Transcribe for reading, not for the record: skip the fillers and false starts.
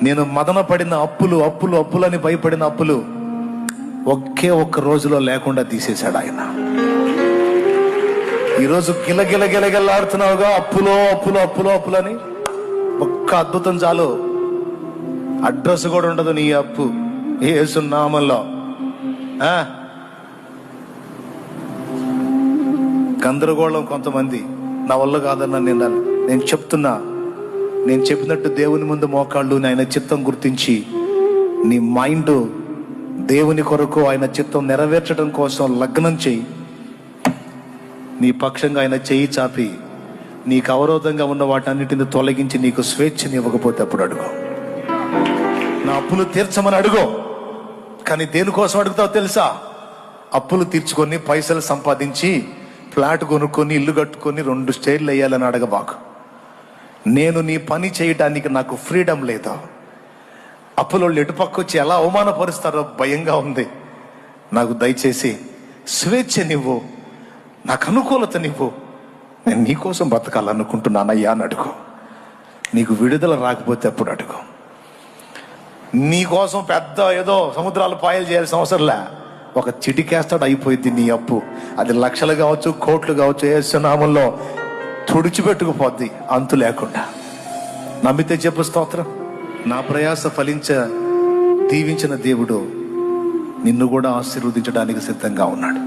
నేను మదన పడిన అప్పులు అప్పులు అప్పులని భయపడిన అప్పులు ఒకే ఒక్క రోజులో లేకుండా తీసేశాడు ఆయన. ఈరోజు గిలగిల గిలగిల్లాడుతున్నావుగా, అప్పులో అప్పులు అప్పులో అప్పులని. ఒక్క అద్భుతం చాలు, అడ్రస్ కూడా ఉండదు నీ అప్పు యేసు నామములో. గందరగోళం కొంతమంది, నా వల్ల కాదన్నా నేను చెప్తున్నా, నేను చెప్పినట్టు దేవుని ముందు మోకాళ్ళు ఆయన చిత్తం గుర్తించి నీ మైండ్ దేవుని కొరకు ఆయన చిత్తం నెరవేర్చడం కోసం లగ్నం చెయ్యి. నీ పక్షంగా ఆయన చెయ్యి చాపి నీకు అవరోధంగా ఉన్న వాటన్నిటిని తొలగించి నీకు స్వేచ్ఛని ఇవ్వకపోతే అప్పుడు అడుగు. నా అప్పులు తీర్చమని అడుగు. కానీ దేనికోసం అడుగుతావు తెలుసా? అప్పులు తీర్చుకొని పైసలు సంపాదించి ఫ్లాట్ కొనుక్కొని ఇల్లు కట్టుకొని 2 స్టేర్లు వేయాలని అడగబాకు. నేను నీ పని చేయడానికి నాకు ఫ్రీడమ్ లేదా? అప్పులోళ్ళు ఎటుపక్క వచ్చి ఎలా అవమానపరుస్తారో భయంగా ఉంది. నాకు దయచేసి స్వేచ్ఛనివ్వు, నాకు అనుకూలతనివ్వు. నేను నీకోసం బతకాలనుకుంటున్నానయ్యా అని అడుగు. నీకు విడుదల రాకపోతే అప్పుడు అడుగు. నీకోసం పెద్ద ఏదో సముద్రాలు పాయలు చేయాల్సిన అవసరంలే. ఒక చిటికేస్తాడు, అయిపోయింది నీ అప్పు. అది లక్షలు కావచ్చు, కోట్లు కావచ్చు, యేసు నామములో తుడిచిపెట్టుకుపోద్ది అంతు లేకుండా. నమ్మితే చెప్పు స్తోత్రం. నా ప్రయాస దీవించిన దేవుడు నిన్ను కూడా ఆశీర్వదించడానికి సిద్ధంగా ఉన్నాడు.